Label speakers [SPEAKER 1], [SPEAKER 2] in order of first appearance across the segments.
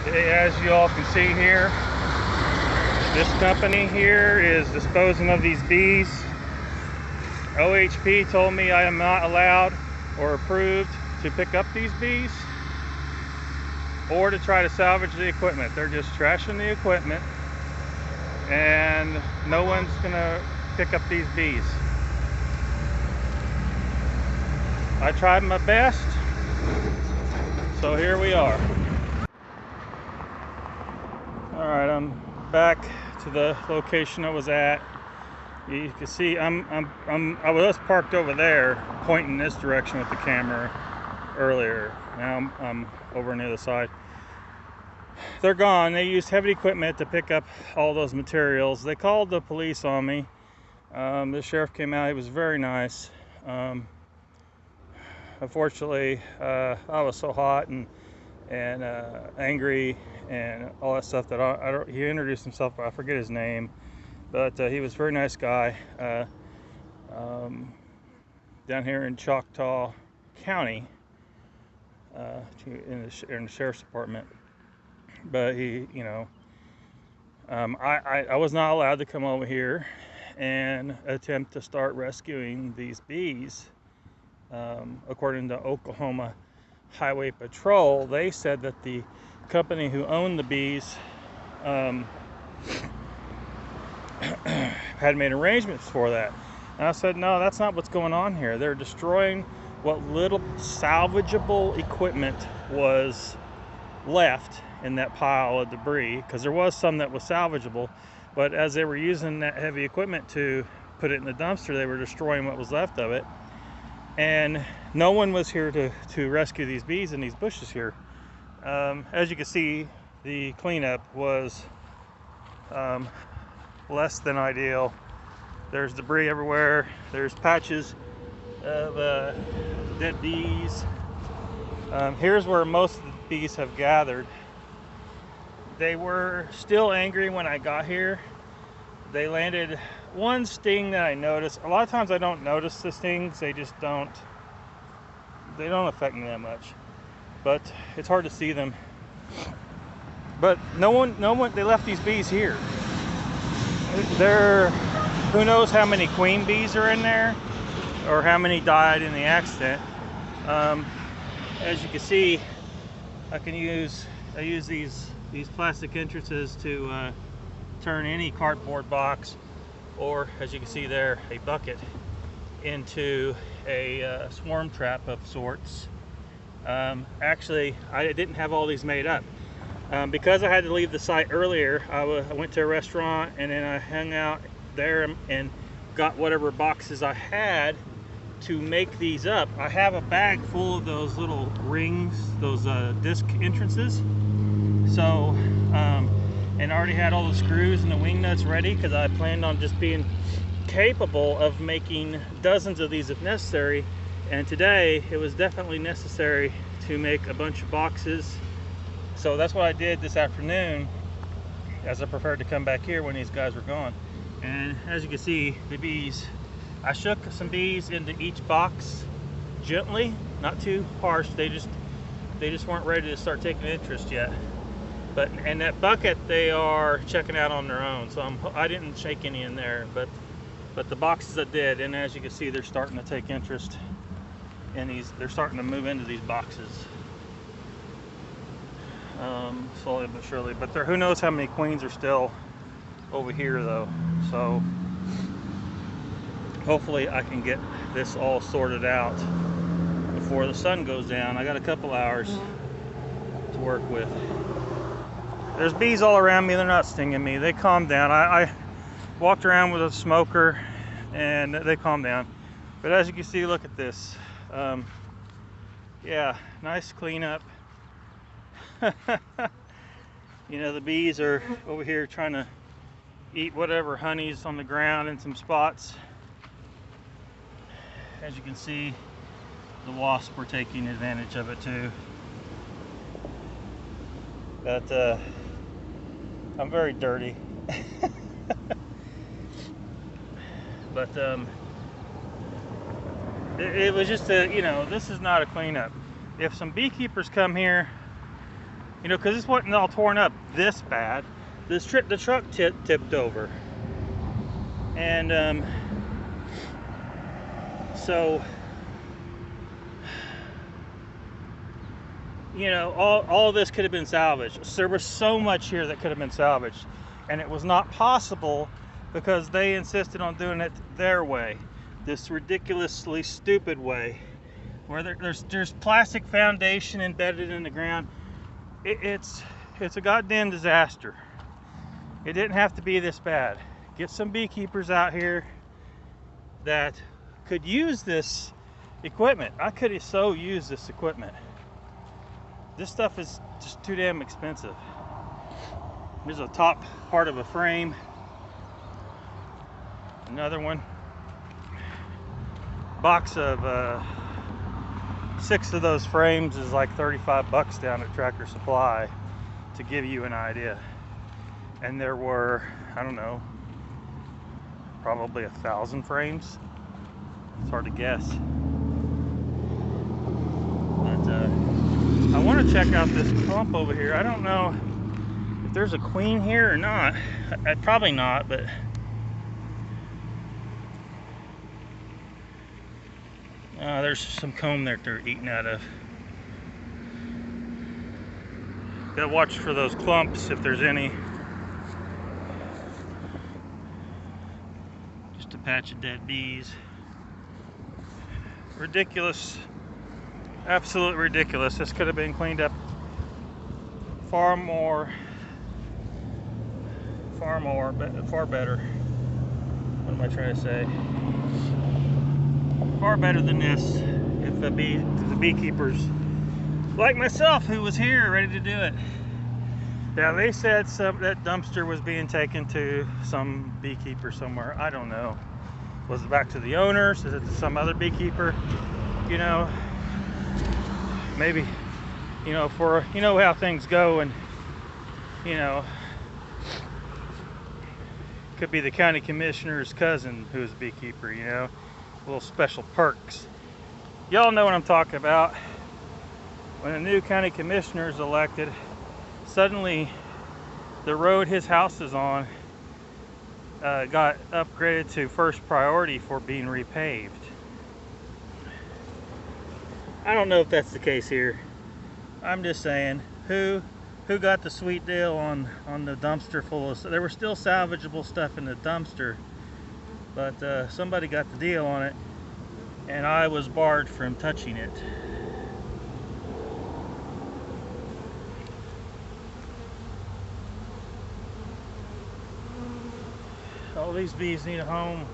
[SPEAKER 1] As you all can see here, this company here is disposing of these bees. OHP told me I am not allowed or approved to pick up these bees or to try to salvage the equipment. They're just trashing the equipment and no one's gonna pick up these bees. I tried my best, so here we are. Alright, I'm back to the location I was at. You can see I was parked over there pointing this direction with the camera earlier. Now I'm over on the other side. They're gone. They used heavy equipment to pick up all those materials. They called the police on me. The sheriff came out. He was very nice. Unfortunately, I was so hot and angry and all that stuff that he introduced himself, but I forget his name, but he was a very nice guy down here in Choctaw County in the sheriff's department. But he, you know, I was not allowed to come over here and attempt to start rescuing these bees. According to Oklahoma Highway Patrol, they said that the company who owned the bees had made arrangements for that. And I said, no, that's not what's going on here. They're destroying what little salvageable equipment was left in that pile of debris, because there was some that was salvageable, but as they were using that heavy equipment to put it in the dumpster, they were destroying what was left of it. And no one was here to rescue these bees in these bushes here. As you can see, the cleanup was less than ideal. There's debris everywhere. There's patches of dead bees. Here's where most of the bees have gathered. They were still angry when I got here. They landed one sting that I noticed. A lot of times I don't notice the stings. They just don't affect me that much. But it's hard to see them. But no one, they left these bees here. Who knows how many queen bees are in there or how many died in the accident. As you can see, I use these plastic entrances to turn any cardboard box, or as you can see there, a bucket, into a swarm trap of sorts. Actually, I didn't have all these made up. Because I had to leave the site earlier, I went to a restaurant and then I hung out there and got whatever boxes I had to make these up. I have a bag full of those little rings, those disc entrances. So, and I already had all the screws and the wing nuts ready because I planned on just being capable of making dozens of these if necessary. And today it was definitely necessary to make a bunch of boxes. So that's what I did this afternoon, as I prepared to come back here when these guys were gone. And as you can see, the bees, I shook some bees into each box gently, not too harsh. They just weren't ready to start taking interest yet. But and that bucket, they are checking out on their own. So I didn't shake any in there, but the boxes I did. And as you can see, they're starting to take interest in these. They're starting to move into these boxes. Slowly but surely, but who knows how many queens are still over here though. So hopefully I can get this all sorted out before the sun goes down. I got a couple hours to work with. There's bees all around me. They're not stinging me. They calmed down. I walked around with a smoker and they calmed down. But as you can see, look at this. Yeah, nice cleanup. You know, the bees are over here trying to eat whatever honey's on the ground in some spots. As you can see, the wasps were taking advantage of it too. But I'm very dirty. But it was just a, you know, this is not a cleanup. If some beekeepers come here You know, because this wasn't all torn up this bad. The truck tipped over. And so, you know, all this could have been salvaged. So there was so much here that could have been salvaged. And it was not possible because they insisted on doing it their way. This ridiculously stupid way. Where there's plastic foundation embedded in the ground. It's a goddamn disaster. It didn't have to be this bad. Get some beekeepers out here that could use this equipment. I could have so used this equipment. This stuff is just too damn expensive. Here's a top part of a frame. Another one. Box of 6 of those frames is like 35 bucks down at Tractor Supply, to give you an idea. And there were, I don't know, probably 1,000 frames. It's hard to guess. But I want to check out this clump over here. I don't know if there's a queen here or not. Probably not, but there's some comb that they're eating out of. Gotta watch for those clumps if there's any. Just a patch of dead bees. Ridiculous. Absolutely ridiculous. This could have been cleaned up far better. What am I trying to say? Far better than this if the beekeepers like myself who was here ready to do it. Now they said that dumpster was being taken to some beekeeper somewhere. I don't know. Was it back to the owners? Is it to some other beekeeper? You know, maybe, you know, for, you know how things go, and you know, could be the county commissioner's cousin who's a beekeeper, you know, little special perks. Y'all know what I'm talking about. When a new county commissioner is elected, suddenly the road his house is on got upgraded to first priority for being repaved. I don't know if that's the case here. I'm just saying, who got the sweet deal on the dumpster full of, there was still salvageable stuff in the dumpster, but somebody got the deal on it, and I was barred from touching it. All these bees need a home.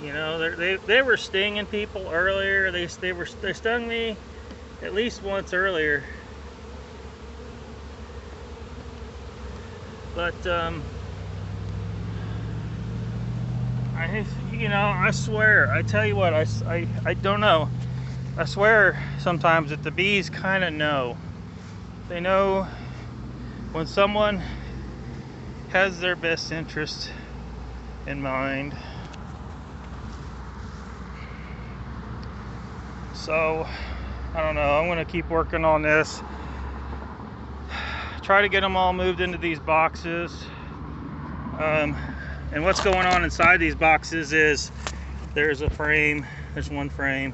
[SPEAKER 1] You know, they were stinging people earlier. They stung me at least once earlier. But you know, I swear, I tell you what, I don't know. I swear sometimes that the bees kind of know. They know when someone has their best interest in mind. So, I don't know, I'm gonna keep working on this. Try to get them all moved into these boxes. And what's going on inside these boxes is there's a frame, there's one frame.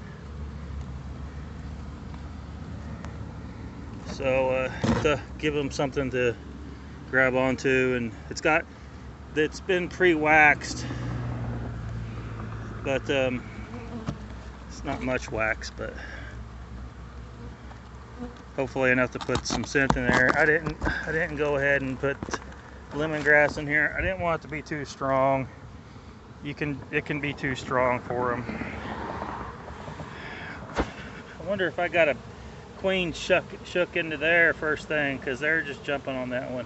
[SPEAKER 1] So to give them something to grab onto, and it's been pre-waxed, but it's not much wax, but hopefully enough to put some scent in there. I didn't go ahead and put lemongrass in here. I didn't want it to be too strong. It can be too strong for them. I wonder if I got a queen shook into there first thing, because they're just jumping on that one.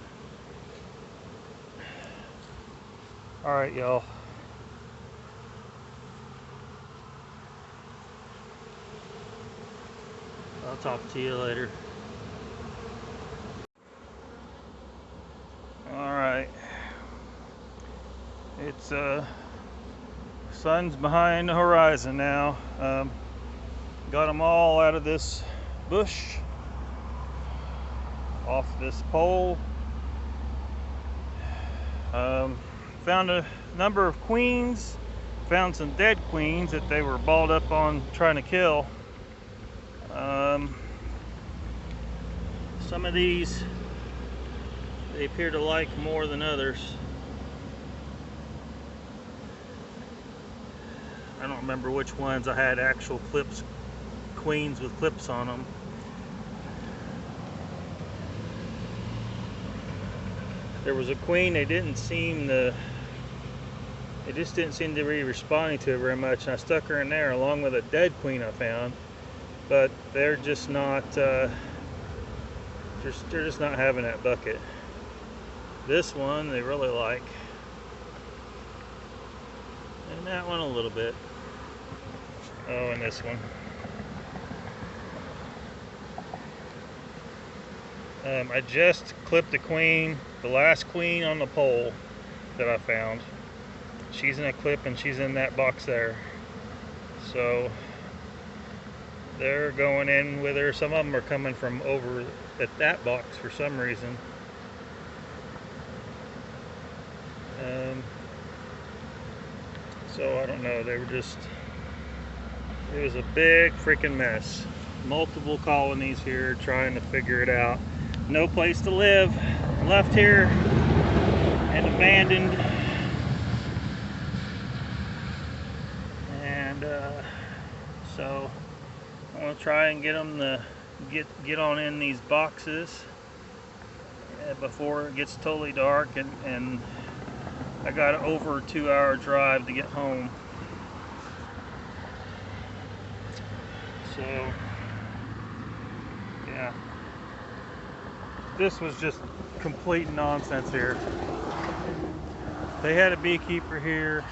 [SPEAKER 1] All right, y'all. I'll talk to you later. All right. It's sun's behind the horizon now. Got them all out of this bush, off this pole. Found a number of queens, found some dead queens that they were balled up on trying to kill. Some of these they appear to like more than others. I don't remember which ones I had actual clips, queens with clips on them. There was a queen, they just didn't seem to be responding to it very much, and I stuck her in there along with a dead queen I found, but they're just not they're just not having that bucket. This one they really like, and that one a little bit. Oh, and this one. I just clipped a queen, the last queen on the pole that I found. She's in a clip and she's in that box there. So they're going in with her. Some of them are coming from over at that box for some reason. So I don't know, they were just, it was a big freaking mess. Multiple colonies here trying to figure it out. No place to live, left here and abandoned. And so I'm gonna try and get them to get on in these boxes before it gets totally dark, and I got an over 2-hour drive to get home. So yeah, this was just complete nonsense here. They had a beekeeper here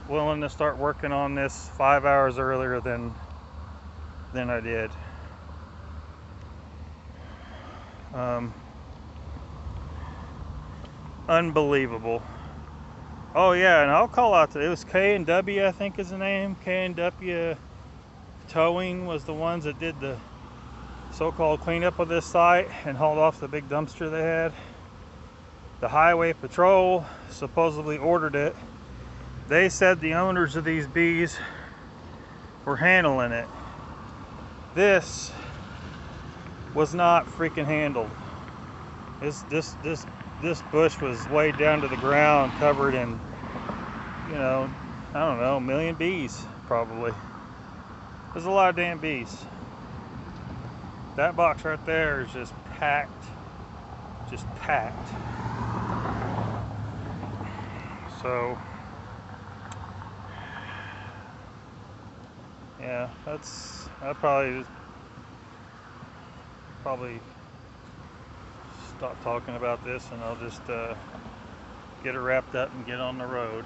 [SPEAKER 1] willing to start working on this 5 hours earlier than I did. Unbelievable. Oh yeah, and I'll call out to, it was K&W, I think is the name. K&W Towing was the ones that did the so-called cleanup of this site and hauled off the big dumpster they had. The highway patrol supposedly ordered it. They said the owners of these bees were handling it. This was not freaking handled. This bush was way down to the ground, covered in, you know, I don't know, 1 million bees probably. There's a lot of damn bees. That box right there is just packed, just packed. So yeah, I'll probably stop talking about this, and I'll just get it wrapped up and get on the road.